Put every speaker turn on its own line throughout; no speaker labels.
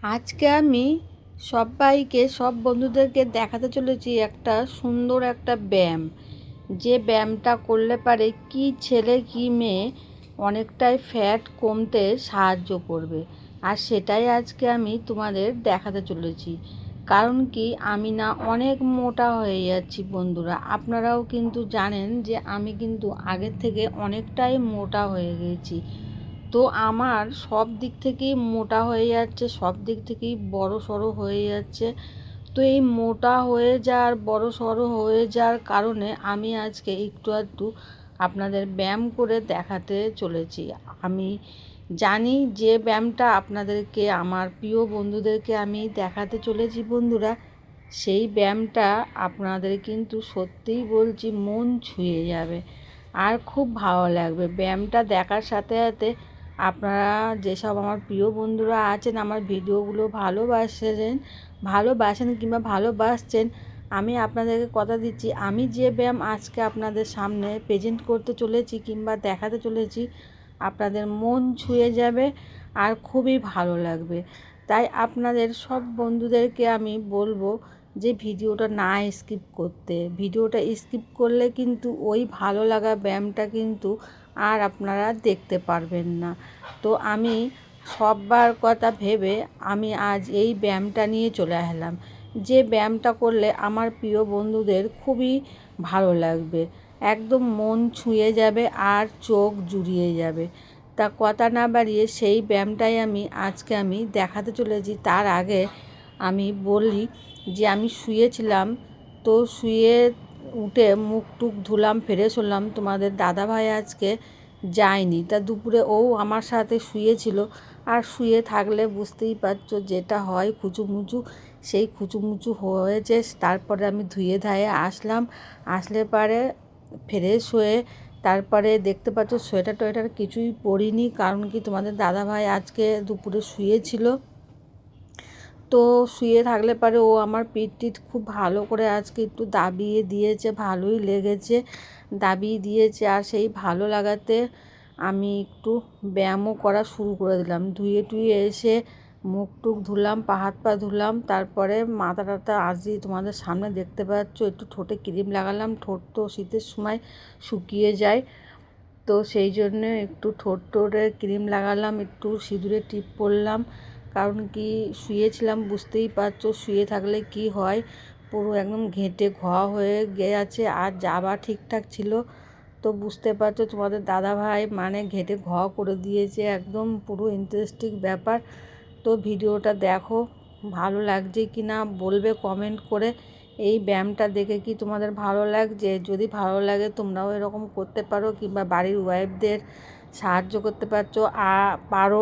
আজকে আমি সব বন্ধুদেরকে দেখাতে চলেছি একটা সুন্দর একটা ব্যায়াম, যে ব্যায়ামটা করলে পারে কি ছেলে কি মেয়ে অনেকটাই ফ্যাট কমতে সাহায্য করবে। আর সেটাই আজকে আমি তোমাদের দেখাতে চলেছি। কারণ কি, আমি না অনেক মোটা হয়ে যাচ্ছি বন্ধুরা। আপনারাও কিন্তু জানেন যে আমি কিন্তু আগের থেকে অনেকটাই মোটা হয়ে গেছি। তো আমার সব দিক থেকেই মোটা হয়ে যাচ্ছে, সব দিক থেকেই বড় সড়ো হয়ে যাচ্ছে। তো এই মোটা হয়ে যাওয়ার বড় সড়ো হয়ে যাওয়ার কারণে আমি আজকে একটু আধটু আপনাদের ব্যায়াম করে দেখাতে চলেছি। আমি জানি যে ব্যায়ামটা আপনাদেরকে, আমার প্রিয় বন্ধুদেরকে আমি দেখাতে চলেছি বন্ধুরা, সেই ব্যায়ামটা আপনাদের কিন্তু সত্যিই বলছি মন ছুঁয়ে যাবে আর খুব ভালো লাগবে। ব্যায়ামটা দেখার সাথে সাথে আপনারা যেসব আমার প্রিয় বন্ধুরা আছেন, আমার ভিডিওগুলো ভালোবাসেন কিংবা ভালোবাসছেন, আমি আপনাদেরকে কথা দিচ্ছি, আমি যে ব্যায়াম আজকে আপনাদের সামনে প্রেজেন্ট করতে চলেছি কিংবা দেখাতে চলেছি, আপনাদের মন ছুঁয়ে যাবে আর খুবই ভালো লাগবে। তাই আপনাদের সব বন্ধুদেরকে আমি বলবো যে ভিডিওটা না স্কিপ করতে। ভিডিওটা স্কিপ করলে কিন্তু ওই ভালো লাগা ব্যায়ামটা কিন্তু আর আপনারা দেখতে পারবেন না। তো আমি সববার কথা ভেবে আমি আজ এই ব্যায়ামটা নিয়ে চলে আসলাম, যে ব্যায়ামটা করলে আমার প্রিয় বন্ধুদের খুবই ভালো লাগবে, একদম মন ছুঁয়ে যাবে আর চোখ জুড়িয়ে যাবে। তা কথা না বাড়িয়ে সেই ব্যায়ামটাই আজকে আমি দেখাতে চলেছি। তার আগে আমি বলি যে আমি শুয়েছিলাম, তো শুয়ে উঠে মুখ টুক ধুলাম, ফ্রেশ হলাম। তোমাদের দাদাভাই আজকে যায়নি, তা দুপুরে ও আমার সাথে শুয়েছিল। আর শুয়ে থাকলে বুঝতেই পারছো যেটা হয় খুচুমুচু, সেই খুচুমুচু হয়েছে। তারপরে আমি ধুয়ে ধায়ে আসলাম, আসলে পারে ফ্রেশ হয়ে তারপরে দেখতে পাচ্ছ সোয়েটার টোয়েটার কিছুই পরিনি। কারণ কি, তোমাদের দাদাভাই আজকে দুপুরে শুয়েছিল। তো শুয়ে থাকলে পারে ও আমার পিঠ টিঠ খুব ভালো করে আজকে একটু দাবিয়ে দিয়েছে, ভালোই লেগেছে, দাবিয়ে দিয়েছে। আর সেই ভালো লাগাতে আমি একটু ব্যায়ামও করা শুরু করে দিলাম। ধুয়ে টুয়ে এসে মুখ টুক ধুলাম, পা হাত পা ধুলাম, তারপরে মাথা টাথা আজিয়ে তোমাদের সামনে দেখতে পাচ্ছ একটু ঠোঁটে ক্রিম লাগালাম। ঠোঁট তো শীতের সময় শুকিয়ে যায়, তো সেই জন্য একটু ঠোঁটে ক্রিম লাগালাম, একটু সিঁদুরে টিপ পরলাম। কারণ কি, শুয়েছিলাম বুঝতেই পারছো, শুয়ে থাকলে কি হয়, পুরো একদম ঘেঁটে ঘোয়া হয়ে গেছে। আর যাবা ঠিকঠাক ছিল, তো বুঝতে পারছো তোমাদের দাদাভাই মানে ঘেঁটে ঘোয়া করে দিয়েছে, একদম পুরো ইন্টারেস্টিং ব্যাপার। তো ভিডিওটা দেখো, ভালো লাগছে কি না বলবে কমেন্ট করে। এই ব্যায়ামটা দেখে কি তোমাদের ভালো লাগছে? যদি ভালো লাগে তোমরাও এরকম করতে পারো, কিংবা বাড়ির ওয়াইফদের সাহায্য করতে পারো।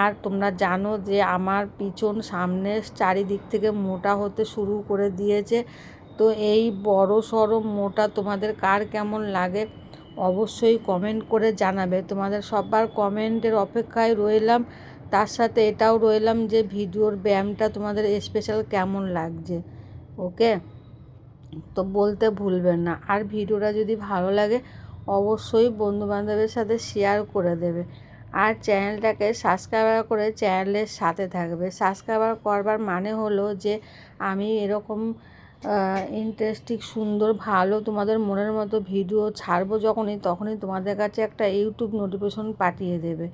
আর তোমরা জানো যে আমার পিছন সামনে চারিদিক থেকে মোটা হতে শুরু করে দিয়েছে। তো এই বড় সড়ো মোটা তোমাদের কার কেমন লাগে অবশ্যই কমেন্ট করে জানাবে। তোমাদের সবার কমেন্টের অপেক্ষায় রইলাম। তার সাথে এটাও রইলাম যে ভিডিওর ব্যায়ামটা তোমাদের স্পেশাল কেমন লাগছে। ওকে, তো বলতে ভুলবেন না। আর ভিডিওটা যদি ভালো লাগে অবশ্যই বন্ধুবান্ধবের সাথে শেয়ার করে দেবে। আর চ্যানেলটাকে সাবস্ক্রাইব করে চ্যানেলের সাথে থাকবে। সাবস্ক্রাইব করবার মানে হলো যে আমি এরকম ইন্টারেস্টিং সুন্দর ভালো তোমাদের মনের মতো ভিডিও ছাড়বো তখনই তোমাদের কাছে একটা ইউটিউব নোটিফিকেশন পাঠিয়ে দেবে।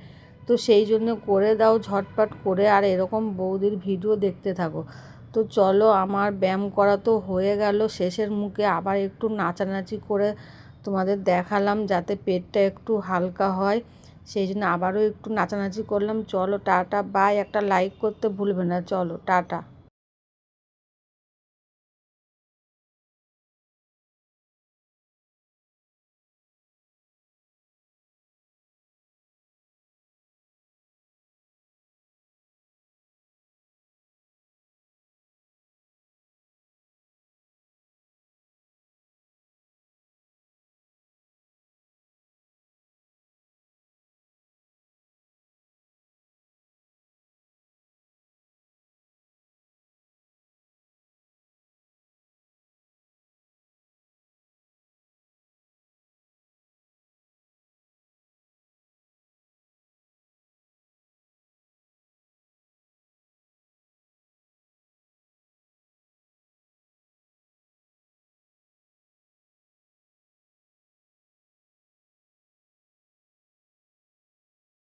তো সেই জন্য করে দাও ঝটপট করে, আর এরকম বৌদির ভিডিও দেখতে থাকো। তো চলো, আমার ব্যায়াম করা তো হয়ে গেল, শেষের মুখে আবার একটু নাচানাচি করে তোমাদের দেখালাম যাতে পেটটা একটু হালকা হয়, সেই জন্য আবারও একটু নাচানাচি করলাম। চলো টাটা বাই, একটা লাইক করতে ভুলবে না। চলো টাটা।